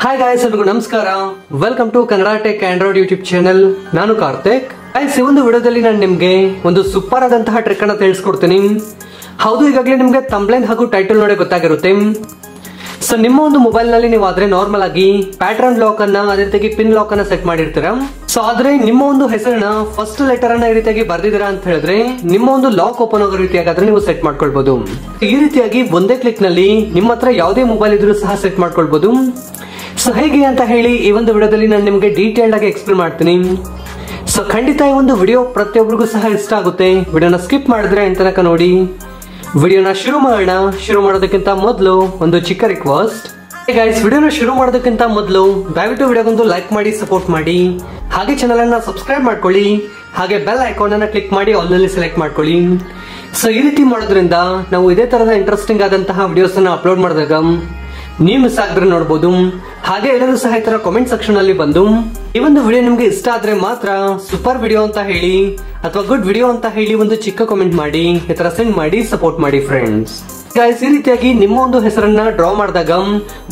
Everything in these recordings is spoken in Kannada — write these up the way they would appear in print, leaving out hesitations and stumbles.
ಹಾಯ್ ಗಾಯ್ಸ್, ಎಲ್ರಿಗೂ ನಮಸ್ಕಾರ. Welcome to Kannada tech Android YouTube channel. ನಾನು ಕಾರ್ತಿಕ್. ಗಾಯ್ಸ್, ಈ ಒಂದು ವಿಡಿಯೋದಲ್ಲಿ ನಾನು ನಿಮ್ಗೆ ಒಂದು ಸೂಪರ್ ಆದಂತಹ ಟ್ರಿಕ್ ಅನ್ನ ತಿಳಿಸ್ಕೊಡ್ತೀನಿ. ಹೌದು, ಈಗಾಗಲೇ ನಿಮ್ಗೆ ಥಂಬ್ನೈಲ್ ಹಾಗೂ ಟೈಟಲ್ ನೋಡಿ ಗೊತ್ತಾಗಿರುತ್ತೆ. ಸೊ ನಿಮ್ಮ ಒಂದು ಮೊಬೈಲ್ ನಲ್ಲಿ ನೀವು ಆದ್ರೆ ನಾರ್ಮಲ್ ಆಗಿ ಪ್ಯಾಟರ್ನ್ ಲಾಕ್ ಅನ್ನ, ಅದೇ ರೀತಿಯಾಗಿ ಪಿನ್ ಲಾಕ್ ಅನ್ನ ಸೆಟ್ ಮಾಡಿರ್ತೀರಾ. ಸೊ ಆದ್ರೆ ನಿಮ್ಮ ಒಂದು ಹೆಸರನ್ನ ಫಸ್ಟ್ ಲೆಟರ್ ಅನ್ನ ಈ ರೀತಿಯಾಗಿ ಬರ್ದಿದ್ದೀರಾ ಅಂತ ಹೇಳಿದ್ರೆ ನಿಮ್ಮ ಒಂದು ಲಾಕ್ ಓಪನ್ ಆಗೋ ರೀತಿಯಾಗಾದ್ರೆ ನೀವು ಸೆಟ್ ಮಾಡ್ಕೊಳ್ಬಹುದು. ಈ ರೀತಿಯಾಗಿ ಒಂದೇ ಕ್ಲಿಕ್ ನಲ್ಲಿ ನಿಮ್ಮ ಹತ್ರ ಯಾವುದೇ ಮೊಬೈಲ್ ಇದ್ರೂ ಸಹ ಸೆಟ್ ಮಾಡ್ಕೊಳ್ಬಹುದು. ಸೊ ಹೇಗೆ ಅಂತ ಹೇಳಿ ಈ ಒಂದು ವಿಡಿಯೋದಲ್ಲಿ ನಾನು ನಿಮಗೆ ಡೀಟೇಲ್ಡ್ ಆಗಿ ಎಕ್ಸ್ಪ್ಲೇನ್ ಮಾಡ್ತೀನಿ. ಸೊ ಖಂಡಿತ ಈ ಒಂದು ವಿಡಿಯೋ ಪ್ರತಿಯೊಬ್ಬರಿಗೂ ಸಹ ಇಷ್ಟ ಆಗುತ್ತೆ. ವಿಡಿಯೋನ ಸ್ಕಿಪ್ ಮಾಡಿದ್ರೆ ಎಂತ ತನಕ ನೋಡಿ. ವಿಡಿಯೋನ ಶುರು ಮಾಡೋಣ. ಶುರು ಮಾಡೋದಕ್ಕಿಂತ ಮೊದಲು ಒಂದು ಚಿಕ್ಕ ರಿಕ್ವೆಸ್ಟ್. ಗೈಸ್, ವಿಡಿಯೋನ ಶುರು ಮಾಡೋದಕ್ಕಿಂತ ಮೊದಲು ದಯವಿಟ್ಟು ವಿಡಿಯೋಗೊಂದು ಲೈಕ್ ಮಾಡಿ ಸಪೋರ್ಟ್ ಮಾಡಿ, ಹಾಗೆ ಚಾನಲ್ ಅನ್ನ ಸಬ್ಸ್ಕ್ರೈಬ್ ಮಾಡ್ಕೊಳ್ಳಿ, ಹಾಗೆ ಬೆಲ್ ಐಕಾನ್ ಅನ್ನ ಕ್ಲಿಕ್ ಮಾಡಿ ಆಲ್ ನಲ್ಲಿ ಸೆಲೆಕ್ಟ್ ಮಾಡ್ಕೊಳ್ಳಿ. ಸೊ ಈ ರೀತಿ ಮಾಡೋದ್ರಿಂದ ನಾವು ಇದೇ ತರದ ಇಂಟ್ರೆಸ್ಟಿಂಗ್ ಆದಂತಹ ವಿಡಿಯೋಸ್ ಅನ್ನ ಅಪ್ಲೋಡ್ ಮಾಡಿದಾಗ ನೀವು ಮಿಸ್ ಆಗಿದ್ರೆ ನೋಡಬಹುದು. ಹಾಗೆ ಎಲ್ಲರೂ ಸಹ ಈ ತರ ಕಾಮೆಂಟ್ ಸೆಕ್ಷನ್ ಅಲ್ಲಿ ಬಂದು ಈ ಒಂದು ವಿಡಿಯೋ ನಿಮ್ಗೆ ಇಷ್ಟ ಆದ್ರೆ ಮಾತ್ರ ಸೂಪರ್ ವಿಡಿಯೋ ಅಂತ ಹೇಳಿ ಅಥವಾ ಗುಡ್ ವಿಡಿಯೋ ಅಂತ ಹೇಳಿ ಒಂದು ಚಿಕ್ಕ ಕಾಮೆಂಟ್ ಮಾಡಿ ಈ ತರ ಸೆಂಡ್ ಮಾಡಿ ಸಪೋರ್ಟ್ ಮಾಡಿ ಫ್ರೆಂಡ್ಸ್. ಗೈಸ್, ಈ ರೀತಿಯಾಗಿ ನಿಮ್ಮ ಒಂದು ಹೆಸರನ್ನ ಡ್ರಾ ಮಾಡಿದಾಗ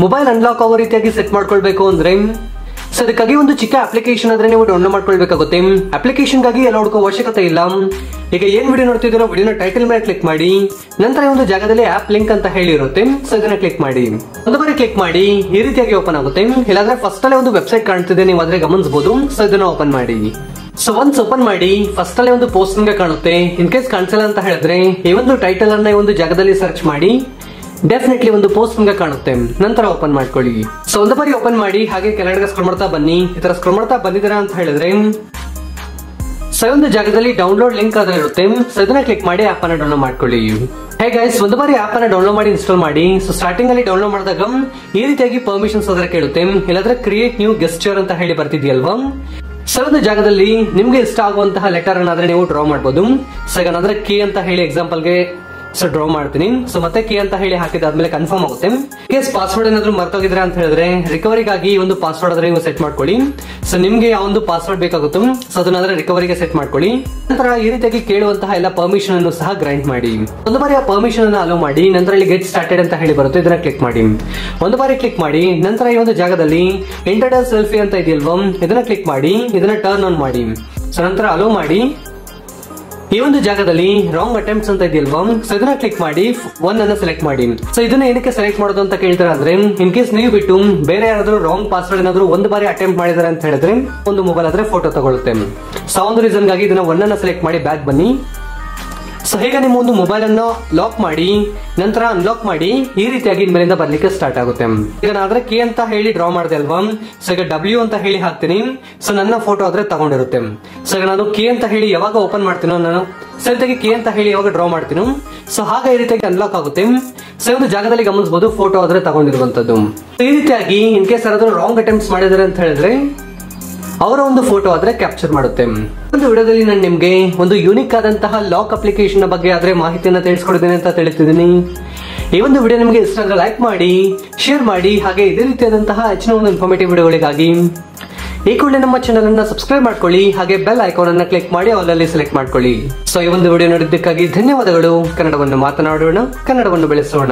ಮೊಬೈಲ್ ಅನ್ಲಾಕ್ ಆಗೋ ರೀತಿಯಾಗಿ ಸೆಟ್ ಮಾಡ್ಕೊಳ್ಬೇಕು ಅಂದ್ರೆ ಸೊ ಅದಕ್ಕಾಗಿ ಒಂದು ಚಿಕ್ಕ ಅಪ್ಲಿಕೇಶನ್ ಆದ್ರೆ ನೀವು ಡೌನ್ಲೋಡ್ ಮಾಡ್ಕೊಳ್ಬೇಕಾಗುತ್ತೆ. ಅಪ್ಲಿಕೇಶನ್ ಗಾಗಿ ಎಲ್ಲ ಹುಡುಕೋ ಅವಶ್ಯಕತೆ ಇಲ್ಲ. ಈಗ ಏನ್ ವಿಡಿಯೋ ನೋಡ್ತಿದ್ದೀರೋ ವಿಡಿಯೋನ ಟೈಟಲ್ ಮೇಲೆ ಕ್ಲಿಕ್ ಮಾಡಿ, ನಂತರ ಒಂದು ಜಾಗದಲ್ಲಿ ಆಪ್ ಲಿಂಕ್ ಅಂತ ಹೇಳಿ ಇರುತ್ತೆ. ಸೊ ಇದನ್ನ ಕ್ಲಿಕ್ ಮಾಡಿ, ಒಂದು ಬಾರಿ ಕ್ಲಿಕ್ ಮಾಡಿ ಈ ರೀತಿಯಾಗಿ ಓಪನ್ ಆಗುತ್ತೆ. ಇಲ್ಲಾಂದ್ರೆ ಫಸ್ಟ್ ಅಲ್ಲೇ ಒಂದು ವೆಬ್ಸೈಟ್ ಕಾಣ್ತಿದೆ, ನೀವು ಆದ್ರೆ ಗಮನಿಸಬಹುದು. ಸೊ ಇದನ್ನ ಓಪನ್ ಮಾಡಿ. ಸೊ ಒನ್ಸ್ ಓಪನ್ ಮಾಡಿ ಫಸ್ಟ್ ಅಲ್ಲೇ ಒಂದು ಪೋಸ್ಟ್ ನಿಮಗೆ ಕಾಣುತ್ತೆ. ಇನ್ ಕೇಸ್ ಕಾಣಿಸಲ್ಲ ಅಂತ ಹೇಳಿದ್ರೆ ಈ ಒಂದು ಟೈಟಲ್ ಅನ್ನ ಒಂದು ಜಾಗದಲ್ಲಿ ಸರ್ಚ್ ಮಾಡಿ, ಡೆಫಿನೆಟ್ಲಿ ಒಂದು ಪೋಸ್ಟ್ ನಿಮಗೆ ಕಾಣುತ್ತೆ. ನಂತರ ಓಪನ್ ಮಾಡ್ಕೊಳ್ಳಿ. ಸೊ ಒಂದು ಬಾರಿ ಓಪನ್ ಮಾಡಿ ಹಾಗೆ ಕೆಳಗಡೆ ಸ್ಕ್ರೋಲ್ ಮಾಡ್ತಾ ಬನ್ನಿ. ಈ ತರ ಸ್ಕ್ರೋಲ್ ಮಾಡ್ತಾ ಬಂದಿದ್ದೀರಾ ಅಂತ ಹೇಳಿದ್ರೆ ಸೊ ಒಂದು ಜಾಗದಲ್ಲಿ ಡೌನ್ಲೋಡ್ ಲಿಂಕ್ ಆದ್ರೆ ಇರುತ್ತೆ. ಸೊ ಇದನ್ನ ಕ್ಲಿಕ್ ಮಾಡಿ ಆಪ್ ಅನ್ನ ಡೌನ್ಲೋಡ್ ಮಾಡ್ಕೊಳ್ಳಿ. ಹೇ ಗೈಸ್, ಒಂದು ಬಾರಿ ಆಪ್ ಅನ್ನ ಡೌನ್ಲೋಡ್ ಮಾಡಿ ಇನ್ಸ್ಟಾಲ್ ಮಾಡಿ. ಸೊ ಸ್ಟಾರ್ಟಿಂಗ್ ಅಲ್ಲಿ ಡೌನ್ಲೋಡ್ ಮಾಡಿದಾಗ ಈ ರೀತಿಯಾಗಿ ಪರ್ಮಿಷನ್ಸ್ ಆದ್ರೆ ಕೇಳುತ್ತೆ. ಇಲ್ಲಾಂದ್ರೆ ಕ್ರಿಯೇಟ್ ನ್ಯೂ ಗೆಸ್ಚರ್ ಅಂತ ಹೇಳಿ ಬರ್ತಿದ್ಯಲ್ವಾ. ಸೊ ಒಂದು ಜಾಗದಲ್ಲಿ ನಿಮ್ಗೆ ಇಷ್ಟ ಆಗುವಂತಹ ಲೆಟರ್ ಅನ್ನಾದ್ರೆ ನೀವು ಡ್ರಾ ಮಾಡಬಹುದು. ಸೊ ಈಗ ನಾದ್ರೆ ಕೆ ಅಂತ ಹೇಳಿ ಎಕ್ಸಾಂಪಲ್ಗೆ ಸೊ ಡ್ರಾ ಮಾಡ್ತೀನಿ. ಸೊ ಮತ್ತೆ ಕೀ ಅಂತ ಹೇಳಿ ಹಾಕಿದಾದ್ಮೇಲೆ ಕನ್ಫರ್ಮ್ ಆಗುತ್ತೆ. ಕೇಸ್ ಪಾಸ್ವರ್ಡ್ ಏನಾದ್ರು ಮರ್ತೋಗಿದ್ರೆ ಅಂತ ಹೇಳಿದ್ರೆ ರಿಕವರಿಗಾಗಿ ಒಂದು ಪಾಸ್ವರ್ಡ್ ಆದ್ರೆ ನೀವು ಸೆಟ್ ಮಾಡ್ಕೊಳ್ಳಿ. ಸೊ ನಿಮ್ಗೆ ಯಾವ ಒಂದು ಪಾಸ್ವರ್ಡ್ ಬೇಕಾಗುತ್ತೆ ಸೊ ಅದನ್ನಾದ್ರೆ ರಿಕವರಿಗೆ ಸೆಟ್ ಮಾಡ್ಕೊಳ್ಳಿ. ನಂತರ ಈ ರೀತಿಯಾಗಿ ಕೇಳುವಂತಹ ಎಲ್ಲ ಪರ್ಮಿಷನ್ ಅನ್ನು ಸಹ ಗ್ರೈಂಟ್ ಮಾಡಿ. ಒಂದು ಬಾರಿ ಆ ಪರ್ಮಿಷನ್ ಅನ್ನು ಅಲೋ ಮಾಡಿ, ನಂತರ ಇಲ್ಲಿ ಗೆಟ್ ಸ್ಟಾರ್ಟೆಡ್ ಅಂತ ಹೇಳಿ ಬರುತ್ತೆ. ಇದನ್ನ ಕ್ಲಿಕ್ ಮಾಡಿ, ಒಂದು ಬಾರಿ ಕ್ಲಿಕ್ ಮಾಡಿ. ನಂತರ ಈ ಒಂದು ಜಾಗದಲ್ಲಿ ಎಂಟರ್ಟೈನ್ ಸೆಲ್ಫಿ ಅಂತ ಇದೆಯಲ್ವಾ, ಇದನ್ನ ಕ್ಲಿಕ್ ಮಾಡಿ, ಇದನ್ನ ಟರ್ನ್ ಆನ್ ಮಾಡಿ. ಸೊ ನಂತರ ಅಲೋ ಮಾಡಿ. ಈ ಒಂದು ಜಾಗದಲ್ಲಿ ರಾಂಗ್ ಅಟೆಂಪ್ಟ್ಸ್ ಅಂತ ಇದೆಯಲ್ವಾ, ಸೊ ಇದನ್ನ ಕ್ಲಿಕ್ ಮಾಡಿ 1 ಅನ್ನ ಸೆಲೆಕ್ಟ್ ಮಾಡಿ. ಸೊ ಇದನ್ನ ಏನಕ್ಕೆ ಸೆಲೆಕ್ಟ್ ಮಾಡೋದು ಅಂತ ಕೇಳ್ತಾರೆ ಅಂದ್ರೆ ಇನ್ ಕೇಸ್ ನೀವು ಬಿಟ್ಟು ಬೇರೆ ಯಾರಾದ್ರೂ ರಾಂಗ್ ಪಾಸ್ವರ್ಡ್ ಏನಾದ್ರು ಒಂದು ಬಾರಿ ಅಟೆಂಪ್ಟ್ ಮಾಡಿದಾರೆ ಅಂತ ಹೇಳಿದ್ರೆ ಒಂದು ಮೊಬೈಲ್ ಆದ್ರೆ ಫೋಟೋ ತಗೊಳುತ್ತೆ. ಸೊ ಒಂದು ರೀಸನ್ ಗಾಗಿ ಇದನ್ನ 1 ಅನ್ನ ಸೆಲೆಕ್ಟ್ ಮಾಡಿ ಬ್ಯಾಕ್ ಬನ್ನಿ. ಸೊ ಹೇಗೆ ನಿಮ್ಮ ಒಂದು ಮೊಬೈಲ್ ಅನ್ನು ಲಾಕ್ ಮಾಡಿ ನಂತರ ಅನ್ಲಾಕ್ ಮಾಡಿ ಈ ರೀತಿಯಾಗಿ ಮೇಲಿಂದ ಬರ್ಲಿಕ್ಕೆ ಸ್ಟಾರ್ಟ್ ಆಗುತ್ತೆ. ಈಗ ನಾದ್ರೆ ಕೆ ಅಂತ ಹೇಳಿ ಡ್ರಾ ಮಾಡಿದೆ ಅಲ್ವಾ, ಸೊ ಈಗ ಡಬ್ಲ್ಯೂ ಅಂತ ಹೇಳಿ ಹಾಕ್ತೀನಿ. ಸೊ ನನ್ನ ಫೋಟೋ ಆದ್ರೆ ತಗೊಂಡಿರುತ್ತೆ. ಸೊ ಈಗ ನಾನು ಕೆ ಅಂತ ಹೇಳಿ ಯಾವಾಗ ಓಪನ್ ಮಾಡ್ತೀನೋ, ನಾನು ಸರಿಯಾಗಿ ಕೆ ಅಂತ ಹೇಳಿ ಯಾವಾಗ ಡ್ರಾ ಮಾಡ್ತೀನೋ ಸೊ ಹಾಗೆ ಈ ರೀತಿಯಾಗಿ ಅನ್ಲಾಕ್ ಆಗುತ್ತೆ. ಸೊ ಒಂದು ಜಾಗದಲ್ಲಿ ಗಮನಿಸಬಹುದು ಫೋಟೋ ಆದ್ರೆ ತಗೊಂಡಿರುವಂತದ್ದು. ಈ ರೀತಿಯಾಗಿ ಇನ್ ಕೇಸ್ ಯಾರಾದ್ರೂ ರಾಂಗ್ ಅಟೆಂಪ್ಟ್ಸ್ ಮಾಡಿದಾರೆ ಅಂತ ಹೇಳಿದ್ರೆ ಅವರ ಒಂದು ಫೋಟೋ ಆದ್ರೆ ಕ್ಯಾಪ್ಚರ್ ಮಾಡುತ್ತೆ. ಒಂದು ವಿಡಿಯೋದಲ್ಲಿ ನಾನು ನಿಮ್ಗೆ ಒಂದು ಯೂನಿಕ್ ಆದಂತಹ ಲಾಕ್ ಅಪ್ಲಿಕೇಶನ್ ಬಗ್ಗೆ ಆದ್ರೆ ಮಾಹಿತಿಯನ್ನ ತಿಳಿಸ್ಕೊಡಿದ್ದೇನೆ ಅಂತ ತಿಳಿಸಿದ್ದೀನಿ. ಈ ಒಂದು ವಿಡಿಯೋ ನಿಮಗೆ ಇಷ್ಟ ಆದ್ರೆ ಲೈಕ್ ಮಾಡಿ, ಶೇರ್ ಮಾಡಿ, ಹಾಗೆ ಇದೇ ರೀತಿಯಾದಂತಹ ಹೆಚ್ಚಿನ ಒಂದು ಇನ್ಫಾರ್ಮೇಟಿವ್ ವಿಡಿಯೋಗಳಿಗಾಗಿ ಈ ಕೂಡಲೇ ನಮ್ಮ ಚಾನಲ್ ಅನ್ನ ಸಬ್ಸ್ಕ್ರೈಬ್ ಮಾಡ್ಕೊಳ್ಳಿ, ಹಾಗೆ ಬೆಲ್ ಐಕಾನ್ ಅನ್ನ ಕ್ಲಿಕ್ ಮಾಡಿ ಆಲ್ ಅಲ್ಲಿ ಸೆಲೆಕ್ಟ್ ಮಾಡ್ಕೊಳ್ಳಿ. ಸೊ ಈ ಒಂದು ವಿಡಿಯೋ ನೋಡಿದ್ದಕ್ಕಾಗಿ ಧನ್ಯವಾದಗಳು. ಕನ್ನಡವನ್ನು ಮಾತನಾಡೋಣ, ಕನ್ನಡವನ್ನು ಬೆಳೆಸೋಣ.